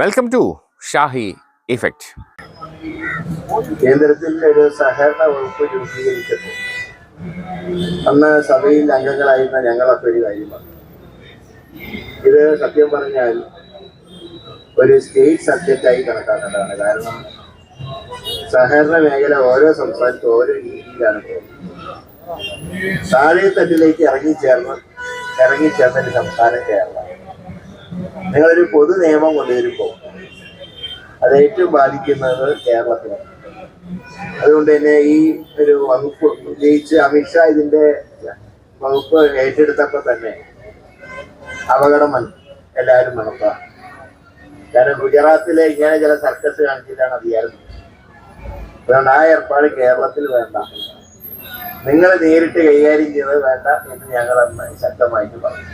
Welcome to Shahi effect. കേന്ദ്രത്തിൽ ഒരു സഹകരണ വകുപ്പ് രൂപീകരിച്ചപ്പോൾ അന്ന് സഭയിൽ അംഗങ്ങളായിരുന്ന ഞങ്ങളൊക്കെ ഒരു കാര്യം പറഞ്ഞു. ഇത് സത്യം പറഞ്ഞാൽ ഒരു സ്റ്റേറ്റ് സബ്ജക്റ്റായി കണക്കാക്കേണ്ടതാണ്. കാരണം സഹകരണ മേഖല ഓരോ സംസ്ഥാനത്തും ഓരോ രീതിയിലാണ് പോകുന്നത്. താഴെ തട്ടിലേക്ക് ഇറങ്ങിച്ചേർന്ന ഒരു സംസ്ഥാനം കേരളം. നിങ്ങളൊരു പൊതു നിയമം കൊണ്ടുവരുമ്പോൾ അത് ഏറ്റവും ബാധിക്കുന്നത് കേരളത്തിലാണ്. അതുകൊണ്ട് തന്നെ ഈ ഒരു വകുപ്പ് പ്രത്യേകിച്ച് അമിത്ഷാ ഇതിന്റെ വകുപ്പ് ഏറ്റെടുത്തപ്പോൾ തന്നെ അപകടം എല്ലാവരും മനസ്സിലാണ്. കാരണം ഗുജറാത്തിലെ ഇങ്ങനെ ചില സർക്കസ് കാണിച്ചിട്ടാണ് അധികാരം. അതുകൊണ്ട് ആ ഏർപ്പാട് കേരളത്തിൽ വേണ്ട, നിങ്ങൾ നേരിട്ട് കൈകാര്യം ചെയ്തത് വേണ്ട എന്ന് ഞങ്ങൾ ശക്തമായിട്ട് പറഞ്ഞു.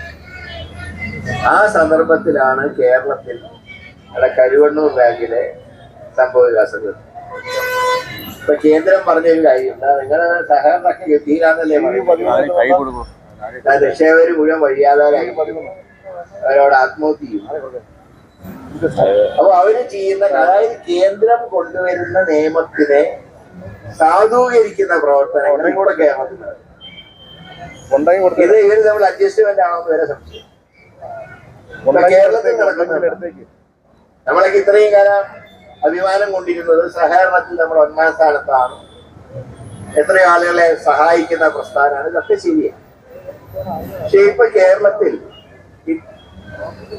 ആ സന്ദർഭത്തിലാണ് കേരളത്തിൽ കരുവണ്ണൂർ ബാങ്കിലെ സംഭവ വികാസങ്ങൾ. ഇപ്പൊ കേന്ദ്രം പറഞ്ഞൊരു കാര്യമുണ്ട്, നിങ്ങള് സഹകരണമൊക്കെ ഗതിയിലാന്നല്ലേ നിക്ഷേപകര് മുഴുവൻ വഴിയാതാരായി അവരോട് ആത്മഹത്യ ചെയ്യും. അപ്പൊ അവര് ചെയ്യുന്ന, അതായത് കേന്ദ്രം കൊണ്ടുവരുന്ന നിയമത്തിനെ സാധൂകരിക്കുന്ന പ്രവർത്തനങ്ങൾ കൂടെ കേരളത്തിലാണ്. ഇത് ഇവര് നമ്മൾ അഡ്ജസ്റ്റ്മെന്റ് ആണോ എന്ന് വരെ സംശയം. കേരളത്തിൽ നടക്കുന്നുണ്ട്. നമ്മളൊക്കെ ഇത്രയും കാലം അഭിമാനം കൊണ്ടിരുന്നത് സഹകരണത്തിൽ നമ്മൾ 1ാം സ്ഥാനത്താണ്, എത്രയോ ആളുകളെ സഹായിക്കുന്ന പ്രസ്ഥാനമാണ്. ഇതൊക്കെ ശരിയാണ്. പക്ഷെ ഇപ്പൊ കേരളത്തിൽ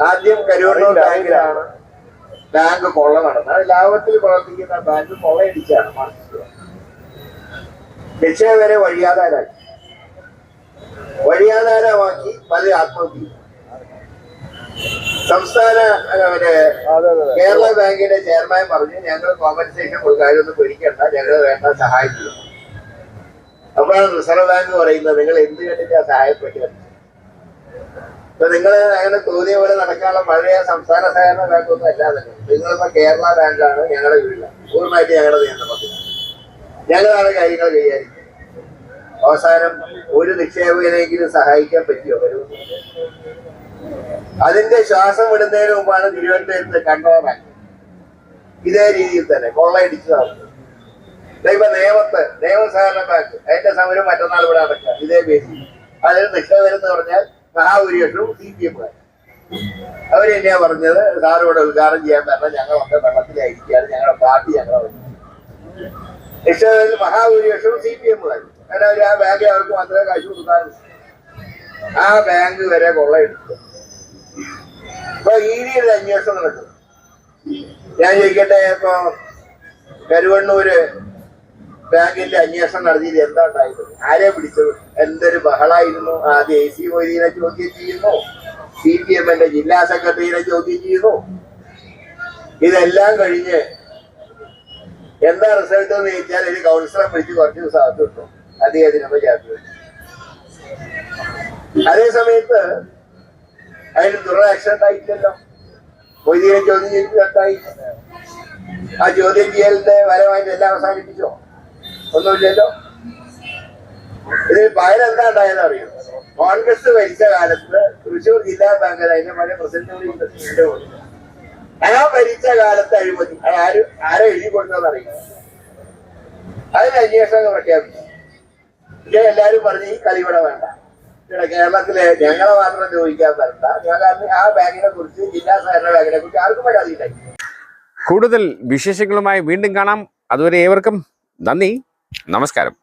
ആദ്യം കരുവണ്ണൂർ ബാങ്കിലാണ് ബാങ്ക് കൊള്ള നടന്നത്. ലാഭത്തിൽ പ്രവർത്തിക്കുന്ന ബാങ്ക് കൊള്ളയടിച്ചാണ് നിക്ഷേപകരെ വഴിയാധാരമാക്കി പല ആത്മഹത്യ. സംസ്ഥാന കേരള ബാങ്കിന്റെ ചെയർമാൻ പറഞ്ഞു, ഞങ്ങൾ കോമ്പൻസേഷൻ കൊടുക്കാനൊന്നും പേടിക്കണ്ട, ഞങ്ങൾ വേണ്ട സഹായിക്കുക. അപ്പോഴാണ് റിസർവ് ബാങ്ക് പറയുന്നത്, നിങ്ങൾ എന്ത് കണ്ടിട്ടാ സഹായപ്പെട്ടത്? ഇപ്പൊ നിങ്ങൾ അങ്ങനെ തോന്നിയ പോലെ നടക്കാനുള്ള പഴയ സംസ്ഥാന സഹകരണ ബാങ്കൊന്നും അല്ലാതെ നിങ്ങളിപ്പോ കേരള ബാങ്കാണ് ഞങ്ങളുടെ കീഴില, പൂർണ്ണമായിട്ട് ഞങ്ങളുടെ നിയന്ത്രണത്തിലാണ്. ഞങ്ങളാണ് കാര്യങ്ങൾ കൈകാര്യം. അവസാനം ഒരു നിക്ഷേപകനെങ്കിലും സഹായിക്കാൻ പറ്റിയോ? അതിന്റെ ശ്വാസം വിടുന്നതിന് മുമ്പാണ് തിരുവനന്തപുരത്ത് കണ്ടോറാൻ ഇതേ രീതിയിൽ തന്നെ കൊള്ളയടിച്ചതാണ്. ഇപ്പൊ നിയമസഹകരണ ബാങ്ക് അതിന്റെ സമരം മറ്റന്നാൾ ഇവിടെ നടക്കുക ഇതേ പേരിൽ. അതിൽ നിക്ഷേപകരെന്ന് പറഞ്ഞാൽ മഹാഭൂരിപക്ഷവും CPM. അവരെന്നെയാ പറഞ്ഞത്, സാറിവിടെ ഉദ്ഘാടനം ചെയ്യാൻ തന്നെ ഞങ്ങളൊക്കെ വെള്ളത്തിലായിരിക്കുകയാണ്, ഞങ്ങളുടെ പാർട്ടി ഞങ്ങളെ നിക്ഷേപകരിൽ മഹാഭൂരിപക്ഷവും CPM. കാരണം ആ ബാങ്ക് അവർക്ക് മാത്രമേ കാശ് കൊടുക്കാൻ, ആ ബാങ്ക് വരെ കൊള്ളയെടുത്തു. ഇപ്പൊ ED അന്വേഷണം നടക്കും. ഞാൻ ചോദിക്കട്ടെ, ഇപ്പൊ കരുവണ്ണൂര് ബാങ്കിന്റെ അന്വേഷണം നടത്തിയിട്ട് എന്താ ഉണ്ടായത്? ആരെ പിടിച്ചത്? എന്തൊരു ബഹളായിരുന്നു. ആദ്യം AC മൊയ്തീനെ ചോദ്യം ചെയ്യുന്നു, CPMന്റെ ജില്ലാ സെക്രട്ടറിയെ ചോദ്യം ചെയ്യുന്നു. ഇതെല്ലാം കഴിഞ്ഞ് എന്താ റിസൾട്ട് എന്ന് ചോദിച്ചാൽ ഒരു കൗൺസിലറെ പിടിച്ച് കുറച്ച് ദിവസം അകത്ത് കിട്ടും, അദ്ദേഹത്തിനൊപ്പം ചേർത്ത്. അതേ സമയത്ത് അതിന് തുടർ ആക്ഷൻ ഉണ്ടായിട്ടില്ലല്ലോ. മൊയ്തീനെ ചോദ്യം ചെയ്തിട്ടായി. ആ ചോദ്യം ചെയ്യലിന്റെ ഫലമായിട്ട് എല്ലാം അവസാനിപ്പിച്ചോ? ഒന്നുമില്ലല്ലോ. ഇതിന് പകരം എന്താ ഉണ്ടായെന്ന് അറിയോ? കോൺഗ്രസ് ഭരിച്ച കാലത്ത് തൃശ്ശൂർ ജില്ലാ ബാങ്കിൽ അതിന്റെ പല പ്രസിഡന്റ് ആ ഭരിച്ച കാലത്ത് അഴിമതി ആരെ എഴുതി കൊടുത്തതെന്ന് അറിയാം. അതിന് അന്വേഷണം പ്രഖ്യാപിച്ചു. പക്ഷേ എല്ലാരും പറഞ്ഞ് ഈ കളിവിടെ വേണ്ട, കേരളത്തിലെ ഞങ്ങളെ മാത്രം ചോദിക്കാൻ പറ്റണ്ട, ഞങ്ങൾ ആ ബാങ്കിനെ കുറിച്ച്, ജില്ലാ സഹകരണ ബാങ്കിനെ കുറിച്ച് ആർക്കും പരാതി ഉണ്ടായി. കൂടുതൽ വിശേഷങ്ങളുമായി വീണ്ടും കാണാം. അതുവരെ ഏവർക്കും നന്ദി, നമസ്കാരം.